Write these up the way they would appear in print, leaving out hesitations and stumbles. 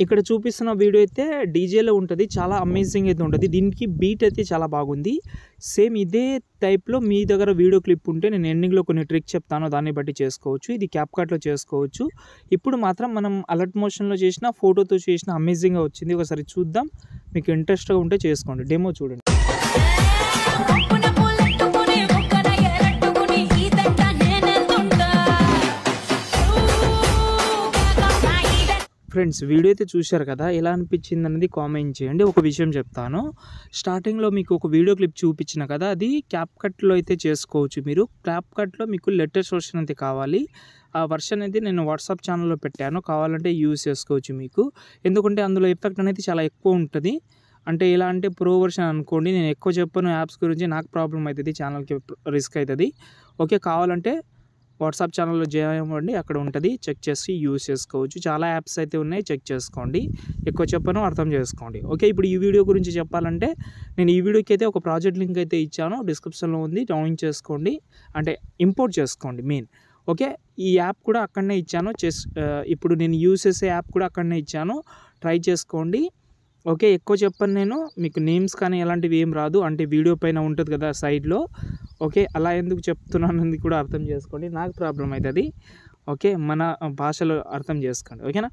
ఇక్కడ చూపిస్తున్న వీడియో అయితే డీజేలో ఉంటుంది, చాలా అమేజింగ్ అయితే ఉంటుంది. దీనికి బీట్ అయితే చాలా బాగుంది. సేమ్ ఇదే టైప్లో మీ దగ్గర వీడియో క్లిప్ ఉంటే నేను ఎండింగ్లో కొన్ని ట్రిక్ చెప్తాను, దాన్ని బట్టి చేసుకోవచ్చు. ఇది క్యాప్కట్లో చేసుకోవచ్చు. ఇప్పుడు మాత్రం మనం అలర్ట్ మోషన్లో చేసిన ఫోటోతో చేసిన అమేజింగ్గా వచ్చింది. ఒకసారి చూద్దాం, మీకు ఇంట్రెస్ట్గా ఉంటే చేసుకోండి. డెమో చూడండి. ఫ్రెండ్స్, వీడియో అయితే చూశారు కదా, ఎలా అనిపించింది అనేది కామెంట్ చేయండి. ఒక విషయం చెప్తాను, స్టార్టింగ్లో మీకు ఒక వీడియో క్లిప్ చూపించిన కదా, అది క్యాప్కట్లో అయితే చేసుకోవచ్చు. మీరు క్యాప్కట్లో మీకు లేటెస్ట్ వర్షన్ అయితే కావాలి. ఆ వర్షన్ అయితే నేను వాట్సాప్ ఛానల్లో పెట్టాను, కావాలంటే యూజ్ చేసుకోవచ్చు మీకు. ఎందుకంటే అందులో ఎఫెక్ట్ అనేది చాలా ఎక్కువ ఉంటుంది. అంటే ఎలా అంటే ప్రో వర్షన్ అనుకోండి, నేను ఎక్కువ చెప్పను యాప్స్ గురించి, నాకు ప్రాబ్లం అవుతుంది, ఛానల్కి రిస్క్ అవుతుంది. ఓకే, కావాలంటే వాట్సాప్ ఛానల్లో జాయిన్ అవ్వండి, అక్కడ ఉంటుంది, చెక్ చేసి యూజ్ చేసుకోవచ్చు. చాలా యాప్స్ అయితే ఉన్నాయి, చెక్ చేసుకోండి. ఎక్కువ చెప్పను, అర్థం చేసుకోండి. ఓకే, ఇప్పుడు ఈ వీడియో గురించి చెప్పాలంటే నేను ఈ వీడియోకి అయితే ఒక ప్రాజెక్ట్ లింక్ అయితే ఇచ్చాను, డిస్క్రిప్షన్లో ఉంది, డౌన్ చేసుకోండి. అంటే ఇంపోర్ట్ చేసుకోండి మెయిన్. ఓకే, ఈ యాప్ కూడా అక్కడనే ఇచ్చాను, ఇప్పుడు నేను యూజ్ చేసే యాప్ కూడా అక్కడనే ఇచ్చాను, ట్రై చేసుకోండి. ఓకే, ఎక్కువ చెప్పను నేను, మీకు నేమ్స్ కానీ అలాంటివి ఏం రాదు, అంటే వీడియో పైన ఉంటుంది కదా సైడ్లో. ఓకే, అలా ఎందుకు చెప్తున్నానని కూడా అర్థం చేసుకోండి, నాకు ప్రాబ్లం అవుతుంది. ఓకే, మన భాషలో అర్థం చేసుకోండి. ఓకేనా?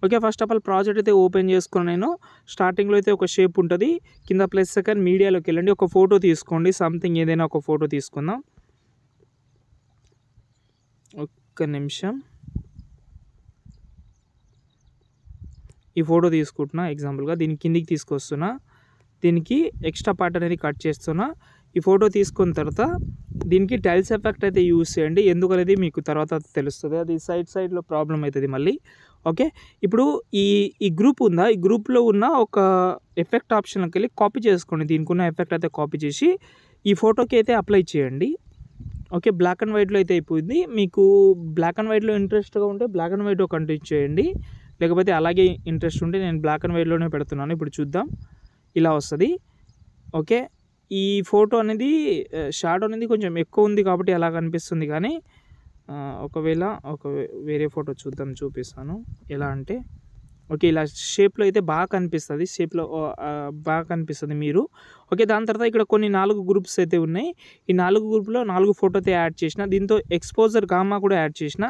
Okay, first of all project అయితే ఓపెన్ చేసుకుని నేను స్టార్టింగ్లో అయితే ఒక షేప్ ఉంటుంది, కింద ప్లస్ సెకండ్ మీడియాలోకి వెళ్ళండి, ఒక ఫోటో తీసుకోండి, సంథింగ్ ఏదైనా ఒక ఫోటో తీసుకుందాం. ఒక్క నిమిషం, ఈ ఫోటో తీసుకుంటున్నా ఎగ్జాంపుల్గా, దీని కిందికి తీసుకొస్తున్నా, దీనికి ఎక్స్ట్రా పార్ట్ అనేది కట్ చేస్తున్నా. ఈ ఫోటో తీసుకున్న తర్వాత దీనికి టైల్స్ ఎఫెక్ట్ అయితే యూజ్ చేయండి, ఎందుకనేది మీకు తర్వాత తెలుస్తుంది, అది సైడ్లో ప్రాబ్లం అవుతుంది మళ్ళీ. ఓకే, ఇప్పుడు ఈ గ్రూప్ ఉందా, ఈ గ్రూప్లో ఉన్న ఒక ఎఫెక్ట్ ఆప్షన్కి వెళ్ళి కాపీ చేసుకోండి, దీనికి ఉన్న ఎఫెక్ట్ అయితే కాపీ చేసి ఈ ఫోటోకి అయితే అప్లై చేయండి. ఓకే, బ్లాక్ అండ్ వైట్లో అయితే అయిపోయింది. మీకు బ్లాక్ అండ్ వైట్లో ఇంట్రెస్ట్గా ఉంటే బ్లాక్ అండ్ వైట్లో కంటిన్యూ చేయండి, లేకపోతే అలాగే ఇంట్రెస్ట్ ఉంటే నేను బ్లాక్ అండ్ వైట్లోనే పెడుతున్నాను. ఇప్పుడు చూద్దాం, ఇలా వస్తుంది. ఓకే, ఈ ఫోటో అనేది షాడో అనేది కొంచెం ఎక్కువ ఉంది కాబట్టి అలా కనిపిస్తుంది, కానీ ఒకవేళ వేరే ఫోటో చూపిస్తాను ఎలా అంటే. ఓకే, ఇలా షేప్లో అయితే బాగా కనిపిస్తుంది, షేప్లో బాగా కనిపిస్తుంది మీరు. ఓకే, దాని తర్వాత ఇక్కడ కొన్ని 4 గ్రూప్స్ అయితే ఉన్నాయి. ఈ 4 గ్రూప్లో 4 ఫోటో అయితే యాడ్ చేసిన, దీంతో ఎక్స్పోజర్ గామా కూడా యాడ్ చేసిన.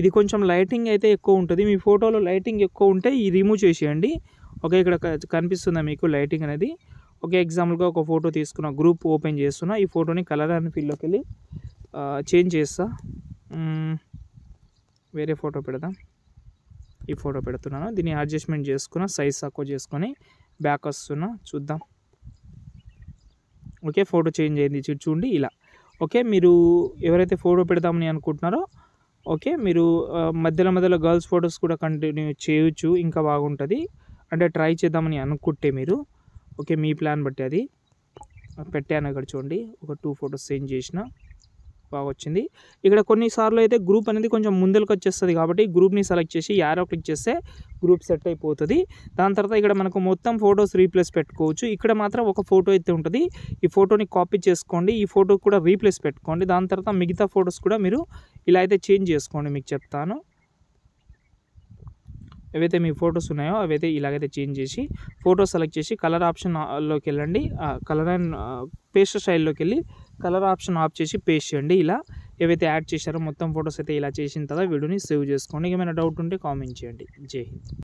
ఇది కొంచెం లైటింగ్ అయితే ఎక్కువ ఉంటుంది, మీ ఫోటోలో లైటింగ్ ఎక్కువ ఉంటే ఈ రిమూవ్ చేసేయండి. ఓకే, ఇక్కడ కనిపిస్తుందా మీకు లైటింగ్ అనేది? ఓకే, ఎగ్జాంపుల్గా ఒక ఫోటో తీసుకున్న, గ్రూప్ ఓపెన్ చేస్తున్నా, ఈ ఫోటోని కలర్ అండ్ ఫీల్డ్లోకి వెళ్ళి చేంజ్ చేస్తా, వేరే ఫోటో పెడదాం. ఈ ఫోటో పెడుతున్నాను, దీన్ని అడ్జస్ట్మెంట్ చేసుకున్న, సైజ్ తక్కువ చేసుకొని బ్యాక్ వస్తున్నా, చూద్దాం. ఓకే, ఫోటో చేంజ్ అయింది చూడండి ఇలా. ఓకే, మీరు ఎవరైతే ఫోటో పెడదామని అనుకుంటున్నారో, ఓకే, మీరు మధ్యలో గర్ల్స్ ఫొటోస్ కూడా కంటిన్యూ చేయొచ్చు, ఇంకా బాగుంటుంది. అంటే ట్రై చేద్దామని అనుకుంటే మీరు, ఓకే, మీ ప్లాన్ బట్టి అది పెట్టాను. ఇక్కడ చూడండి, ఒక 2 ఫొటోస్ చేంజ్ చేసిన, బాగా వచ్చింది. ఇక్కడ కొన్నిసార్లు అయితే గ్రూప్ అనేది కొంచెం ముందరికి వచ్చేస్తుంది, కాబట్టి గ్రూప్ని సెలెక్ట్ చేసి యారో క్లిక్ చేస్తే గ్రూప్ సెట్ అయిపోతుంది. దాని తర్వాత ఇక్కడ మనకు మొత్తం ఫొటోస్ రీప్లేస్ పెట్టుకోవచ్చు. ఇక్కడ మాత్రం ఒక ఫోటో అయితే ఉంటుంది, ఈ ఫోటోని కాపీ చేసుకోండి, ఈ ఫోటో కూడా రీప్లేస్ పెట్టుకోండి. దాని తర్వాత మిగతా ఫొటోస్ కూడా మీరు ఇలా అయితే చేంజ్ చేసుకోండి, మీకు చెప్తాను. ఏవైతే మీ ఫొటోస్ ఉన్నాయో అవైతే ఇలాగైతే చేంజ్ చేసి ఫోటో సెలెక్ట్ చేసి కలర్ ఆప్షన్లోకి వెళ్ళండి, కలర్ అండ్ పేస్ట్ స్టైల్లోకి వెళ్ళి కలర్ ఆప్షన్ ఆఫ్ చేసి పేస్ట్ చేయండి. ఇలా ఏవైతే యాడ్ చేశారో మొత్తం ఫొటోస్ అయితే ఇలా చేసిన తర్వాత వీడియోని సేవ్ చేసుకోండి. ఏమైనా డౌట్ ఉంటే కామెంట్ చేయండి. జై హింద్.